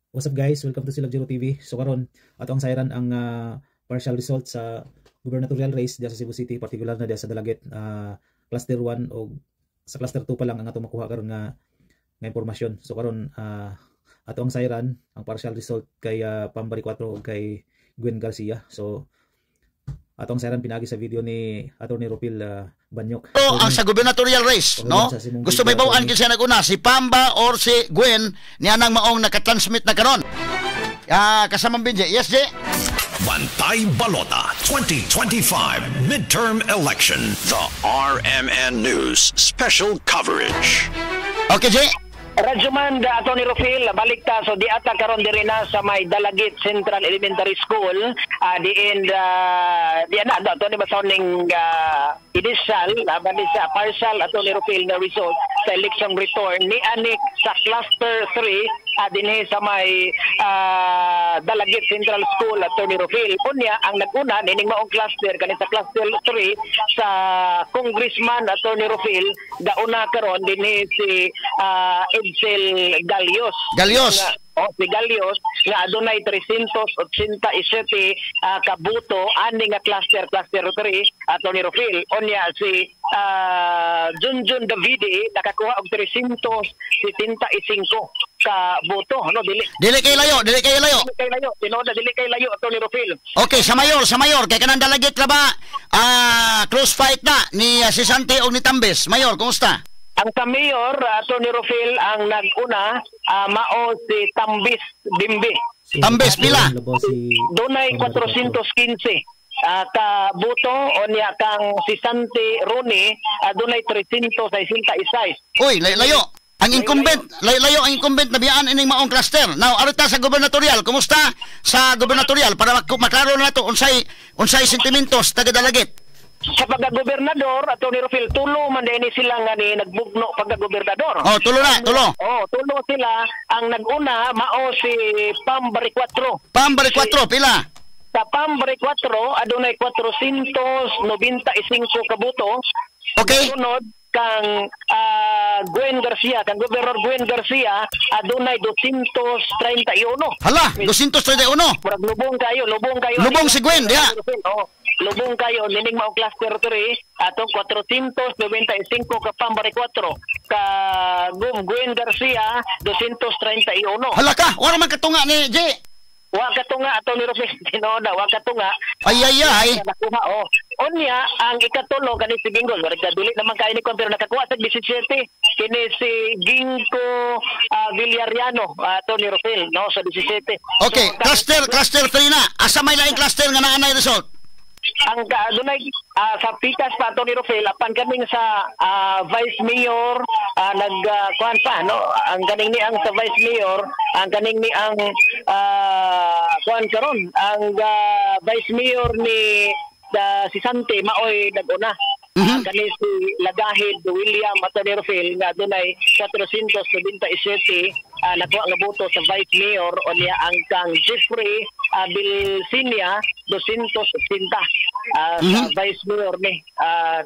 What's up guys? Welcome to Silog Zero TV. So karon ato ang sayran ang partial result sa gubernatorial race diya sa Cebu City, particular na diya sa Dalagit, cluster 1 o sa cluster 2 pa lang ang ato makuha karon nga impormasyon. So karon ato ang sayran ang partial result kay Pambari 4 o kay Gwen Garcia. So ato ang sayran pinagi sa video ni Attorney Ropil Banyok. So, ang sa gubernatorial race, no? Gusto may bawaan kinsa naguna, si Pamba or si Gwen niya nang maong nakatransmit na karon. Kasamang Binje. Yes, J? Bantay Balota 2025 Midterm Election. The RMN News Special Coverage. Okay, J? Radyoman da Atty. Ropil, balik ta so di ata karon diri na sa may Dalagit Central Elementary School, diin di ana da to ni basoning initial bali sa partial Atty. Ropil na result sa election return ni anik sa cluster 3 dinhi sa may Dalagit Central School Atty. Ropil. Unya ang naguna nining maong cluster kani sa cluster 3 sa Congressman Atty. Ropil, gauna karon dinhi si Edsel Galios. Si Galios nga adunay 387 kabuto ani nga cluster 3 Atty. Ropil. Unya si Junjun Davide nakakuha og 375 ka boto, no? Dili kay layo tinoda dili kay layo Atty. Ropil. Okay, sa mayor kay kanang Dalagit ra ba close fight na ni si Sante og ni Tambes. Mayor, kumusta? Ang sa mayor, Atty. Ropil, ang nag-una, mao si Tambis Bimbi. Tambis, pila? Dunay 415 ka buto, o niya kang si Santi Roni, dunay 366. Uy, layo. Ang incumbent, layo ang incumbent na biyaan ining maong cluster. Now, arita sa gubernatorial, kumusta sa gubernatorial para maklaro na to unsay sentimentos taga Dalagit? Sa pagka-gobernador, Atty. Ropil, tulo man din sila nga ni nagbugno pagka-gobernador. Oh, tulo tulo sila. Ang nag-una, mao si Pambari 4. Pambari 4, pila? Sa Pambari 4, adunay 495 kabuto. Okay. Sunod, kang Gwen Garcia, kang Gobernador Gwen Garcia, adunay 231. Hala, 231? Lubong kayo. Lubong si Gwen, diha. Lubong kayo, nining maong cluster 3, atong 495 ka Pambari 4, ka Gwen Garcia, 231. Hala ka, wala man katunga ni J. Wa katunga, Atty. Ropil, tinoda, wa katunga. Ay. Nakuha, Unya, ang ikatulo, kani si Gingo, dili naman kayo ni pero nakakuha sa 17, kini si Ginko Villariano, Atty. Ropil, no, sa 17. Okay, so, cluster 3 na. Asa may laing cluster nga naanay result? Ang dunay sa pikas pa Atty. Ropil, apan kaming sa Vice Mayor nagkuan pa, no, ang kaning ni ang sa Vice Mayor, ang kaning ni ang kuan karon ang Vice Mayor ni si Sante maoy nag-una. Kani si Lagahid William Atty. Ropil nga dunay 477 nakuha nga boto sa Vice Mayor, o niya ang kang Jeffrey Bilsinia 280 sa Vice Mayor ni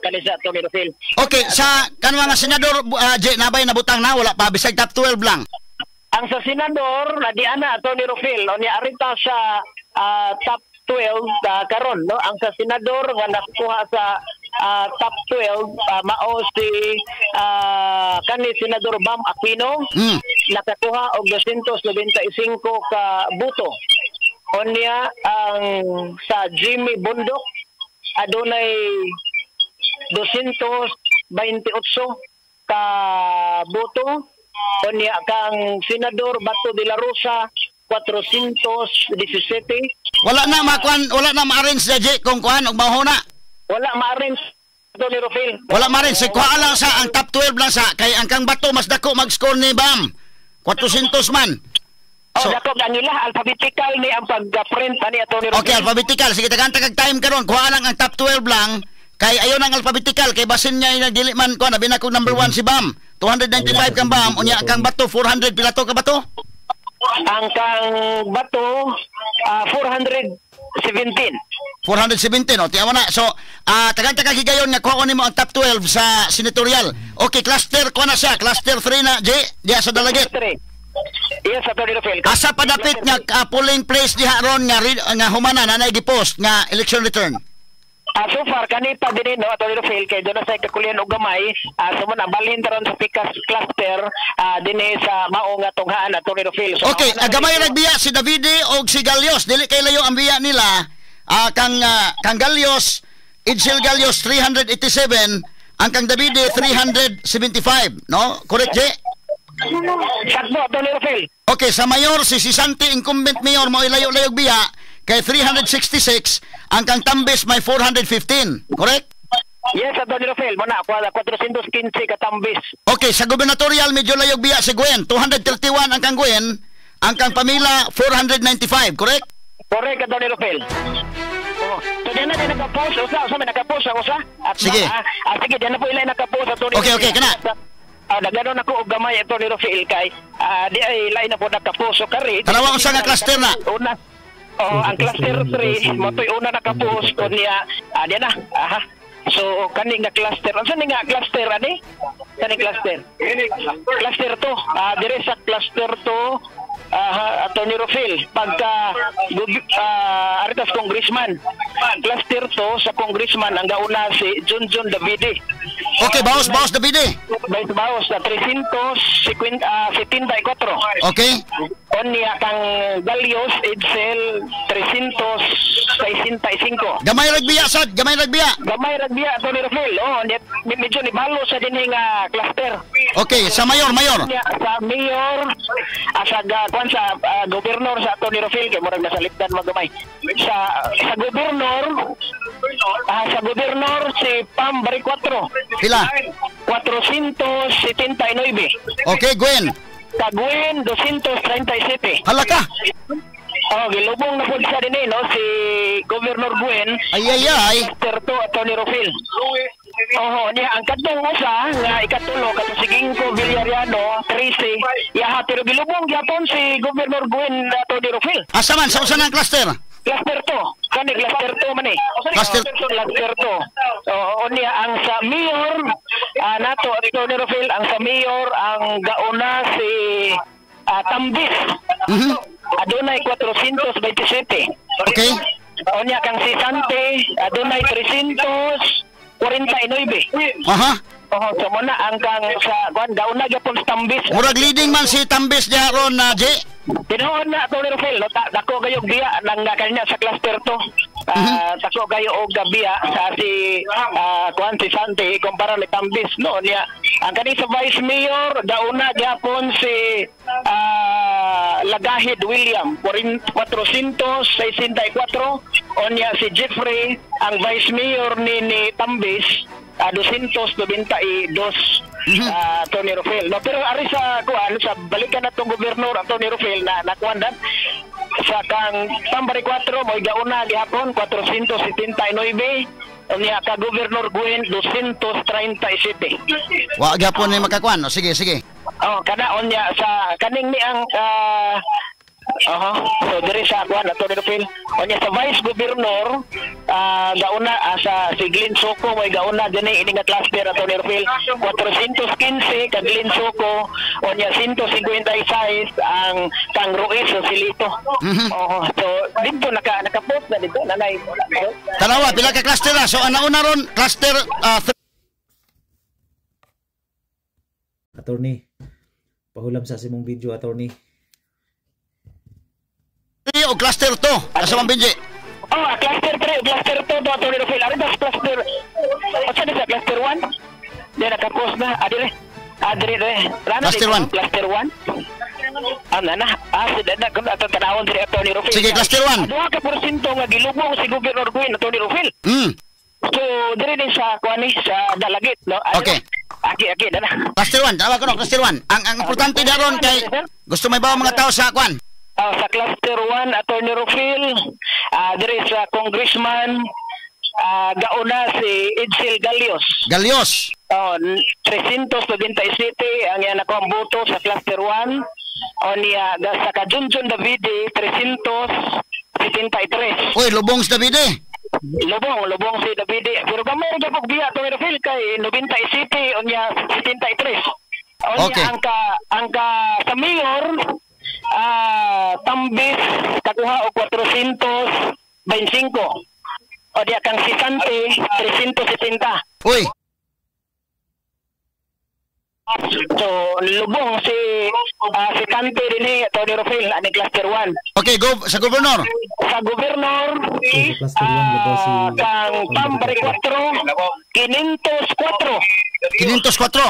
kani sa Atty. Ropil. Okay, sa kanang mga senador J nabay nabutang na wala pa bisag top 12 lang. Ang sa senador na di ana Atty. Ropil, o niya arita sa top 12 karon, no, ang sa senador nga nakuha sa top 12 mao si kani senador Bam Aquino, nakakuha og 295 ka buto. Unya ang sa Jimmy Bundok adunay 228 ka buto. Unya kang senador Bato de la Rosa 417. Wala na ma-arrange na J kung kuan og mahuna. Wala ma-arrange Atty. Ropil. Wala ma-arrange si kuha lang sa ang top 12 lang sa kay ang kang Bato mas dako mag-score ni Bam. 400 man. So, dako kanila alphabetical ni ang pag-print ani Atty. Ropil. Okay, alphabetical. Sige, tagantag time karon. Kuha lang ang top 12 lang. Kay ayon ang alphabetical kay basin niya dili man ko na binako number 1 si Bam. 295 kang Bam, unya kang Bato 400 pila to ka Bato? Ang kang Bato 417. 417, o tiyaw na. So tagang-tagang higayon nga kuha nimo ang top 12 sa senatorial. Okay, cluster ko na siya, cluster 3 na J diya sa Dalagit. Yes, Attorney Rufil. Asa padapit nga polling place diha ron nga humana na gipost nga election return. So far, kanita din no, Attorney Rufil, kay doon na sa kakulian o gamay, sumuna, balhin taron sa Picas cluster, din sa maong nga tunghaan, Attorney Rufil. So, Okay, gamay nagbiya si Davide o si Galios. Dili kay layo ang biya nila. Kang Galios, Edsel Galios 387, ang kang Davide 375, no? Correct, Je? Sakto, Attorney Rufil. Okay, sa mayor, si Santi, incumbent mayor, mo ilayo-layog biya, kay 366, ang kang Tambis may 415, correct? Yes, Attorney Rufil, muna, 415 katambis. Okay, sa gubernatorial, medyo layog biya si Gwen, 231 ang kang Gwen, ang kang Pamila, 495, correct? Correct, Attorney Rufil. So, diyan na din nakapost, usa, may nakapost ang usa. Sige. Sige, diyan na po ilay nakapost, Attorney Okay, Rufil. okay, kana. Nagano na ko og gamay, Attorney Rufil, kay di ay lain na po nakapost. So, kari. Tanawa ko sa nga cluster na. Una. Ang cluster 3, motoy una nakapost ko niya. Diyan na. Aha. So, kani nga cluster. Ano nga cluster, ani? Kani cluster? Cluster 2. Dire sa cluster 2, Attorney Rufil, pagka aritas congressman. Cluster 2 sa congressman, ang gauna si Junjun Davide. Okay, baos Davide. Baos na 374. Okay. Onya kang Galios, Edsel, 365. Gamay ragbiya, sad. Gamay ragbiya. Gamay ragbiya, Attorney Rufil. Medyo ni balo sa dinhi nga cluster. Okay, sa mayor. Sa mayor, sa gobernador sa Attorney Rufil, kay murag nasa lipdan magamay. Sa gobernador si Pam Bari 4. Pila? 479. Okay, Gwen. Kagwin, 237. Halaka. Gilubong na po siya din no, si Governor Gwen. Ay. Cluster 2, Attorney Rufil. Niya, ang katong usa, nga ikatulo, katong ko, Villariano, 13, pero gilubong yapon si Governor Gwen, Attorney Rufil. Asa man, sa usan ang cluster? Cluster 2. Kani, cluster 2 man eh. Cluster 2. Niya, ang sa mayor, nato, Attorney Rufil, ang sa mayor, ang gauna si Tambis. Adunay 427. Okay. Niya, kang si Sante, adunay 349. Aha. So muna ang kang sa gauna gyapon sa Tambis. Murag leading man si Tambis diha ron na Je. Tinuod na Attorney Rufil, dako gayog biya nang kanya sa cluster 2. Dako gayo og gabiya sa si si Sante kumpara ni Tambis no niya. Ang kani sa Vice Mayor gauna gyapon si Lagahid William 464. Onya si Jeffrey ang Vice Mayor ni Tambis 292. Tony Rufil. No, pero ari sa sa balikan natong gobernador Tony Rufil na nakuandan sa kang Tambari 4 mo gauna gihapon 479. Unya ka Governor Gwen 237. Wa gyapon ni makakuan. No, sige. Kana unya sa kaning ni ang so diri sa kuan Attorney Rufil. Unya sa Vice Governor gauna sa si Glenn Soko may gauna dinhi ini nga cluster Attorney Rufil 415 ka Glenn Soko unya 156 ang kang Ruiz Silito. So dito naka-post na dito nanay. Tanawa pila ka cluster na. So ana una ron cluster Attorney, pahulam sa simong video, Attorney. o cluster 2 asa man Benji? Cluster 3, cluster 2 do Attorney Rufil. Ari das cluster. Asa sa cluster 1? Di naka-post na adire. Cluster 1. Cluster 1. Sida kun ato tanawon diri Attorney Rufil. Sige, cluster 1. Duha ka porsyento nga gilubong si Governor Gwen Attorney Rufil. So diri din sa kuani sa Dalagit no. Okay. Aki dala. Cluster 1, tawag ko no, cluster 1. Ang importante daron kay gusto may bawa mga tao sa kwan. Sa cluster 1 Attorney Rufil, diri sa congressman gauna si Edsel Galios. 327 ang yan ako ang boto sa cluster 1. Niya sa Junjun Davide 373. Uy, lubong sa Davide. Lubong si Davide. Pero gamay ra gyud biya Attorney Rufil kay 97 niya 73. Okay. Ang sa mayor, Tambis, kakuha o 425. O diya kang Sisante, 370. Uy, So, lubong si Kante din eh, Tony Rofil, ani Cluster 1. okay, sa gobernador. Sa gobernador, Cluster 1 lubaw si kang Tambari 4, 504. 504.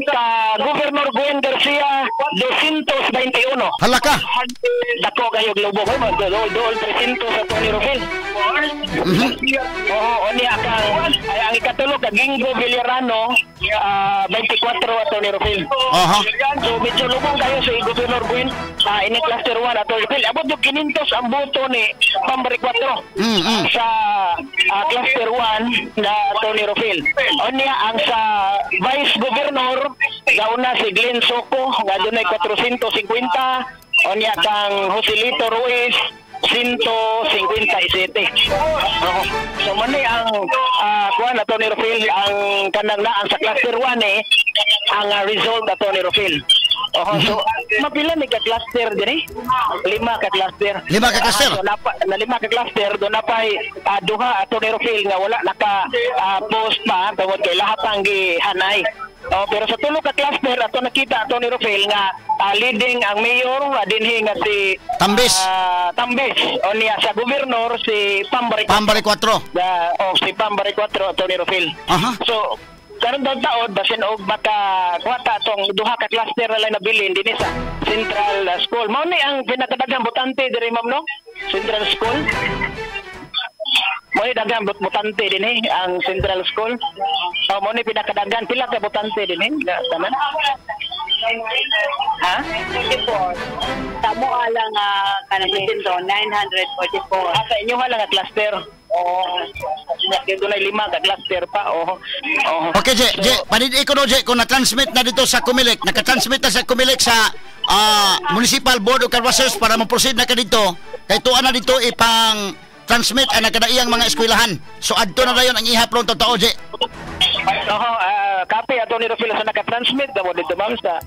Sa Gobernador Gwen Garcia, 221. Halaka. Dako kayo lubong ko, dool 300 sa Tony Rofil. Oo, oni ang ikatulog kag Gingo Villarano, 24 at Tony Rofil. Aha. So medyo lubong kayo sa Gobernador Gwen, ini Cluster 1 at Tony Rofil. Abot yung 500 ang boto ni Tambari 4 sa Cluster 1 na Tony Rofil. Oni ang sa Vice Governor, gauna si Glenn Soco, nga doon ay 450. Onya kang Joselito Ruiz, 157. So mani ang kuan na Tony Rofil, ang kanang naan sa Cluster 1 ang result na Tony Rofil. So mapila ni ka cluster din 5 ka cluster. 5 ka cluster. So na 5 ka cluster do na pay duha Tony Rofil nga wala naka post pa tungod kay lahat ang gihanay. Pero sa tulo ka cluster ato nakita Tony Rofil nga leading ang mayor dinhi nga si Tambis. Tambis o niya sa gobernador si Pambari 4. Si Pambari 4 Tony Rofil. Aha. So karon daw taod basin og baka kuwata tong duha ka cluster na nabilin dinhi sa Central School. Mao ni ang pinakadaghang botante diri ma'am no? Central School. Mao ni daghang botante dinhi ang Central School. Mao ni pinakadaghang pila ka botante dinhi tanan. Ha? 94. Tamo alang kanang dito 944. Sa inyo lang nga cluster. Dito na 5 ka cluster pa. Okay, Je, panidi ko no, Je, kung na-transmit na dito sa Comelec, naka-transmit na sa Comelec sa Municipal Board of Canvassers para ma-proceed na ka dito. Kay tuan na dito ipang transmit ang nakadaiyang mga eskwelahan. So adto na dayon ang ihapron to tao, Je. Copy ato ni Rofil sa naka-transmit na mo dito ma'am sa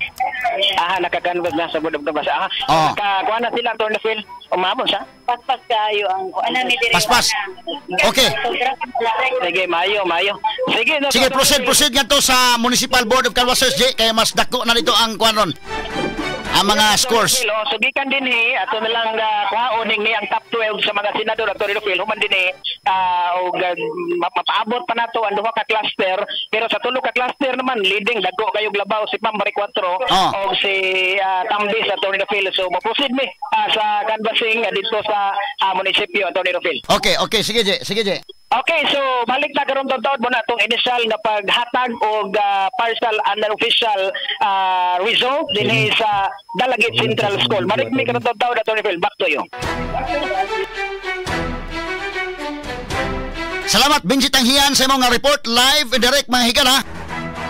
naka-canvas na sa Board of Canvassers. Nakakuha na sila ato ni Rofil. Umabot siya. Paspas kayo ang ni diri. Paspas. Okay. Sige, mayo. Sige, proceed nga to sa Municipal Board of Canvassers, Je, kaya mas dako na dito ang kuanon. Ang mga scores. So gikan din ato na lang kuhaon ni ang top 12 sa mga senador ato ni Rofil human din og mapaabot pa nato ang duha ka cluster, pero sa tulo ka cluster naman leading dagko kayog labaw si Pambari 4 og si Tambis ato ni Rofil. So mo-proceed mi sa canvassing dito sa munisipyo ato ni Rofil. Okay, sige, Je. Okay, so balik na karon taud mo na itong initial na paghatag o partial and unofficial result din sa Dalagit Central School. Balik mi karon taud Atty. Phil, back to you. Salamat Benji Tanghian sa imong nga report live and direct mga higala.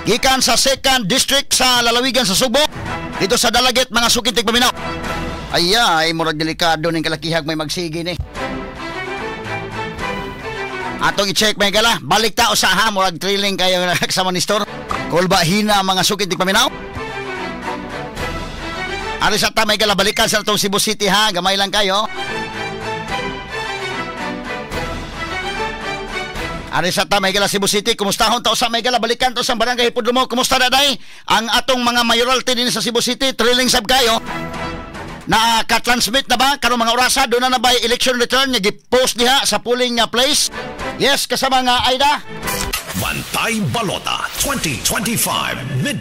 Gikan sa 2nd District sa Lalawigan sa Subo. Dito sa Dalagit mga sukitig paminaw. Ay murag delikado ning kalakihag may magsigi ni. Atong i-check may gala, balik ta usaha murag trailing kayo sa manistor. Kul ba hina mga sukit di paminaw? Ari sa ta may gala balikan sa tong Cebu City ha, gamay lang kayo. Ari sa ta may gala Cebu City, kumustahon ta usa may gala balikan to sa barangay Hipodromo. Kumusta daday ang atong mga mayoralty din sa Cebu City, trailing sab kayo? Naka-transmit na ba karong mga orasa doon na ba election return nga gi-post diha sa polling place? Yes, kasama nga Aida. Bantay Balota 2025 Mid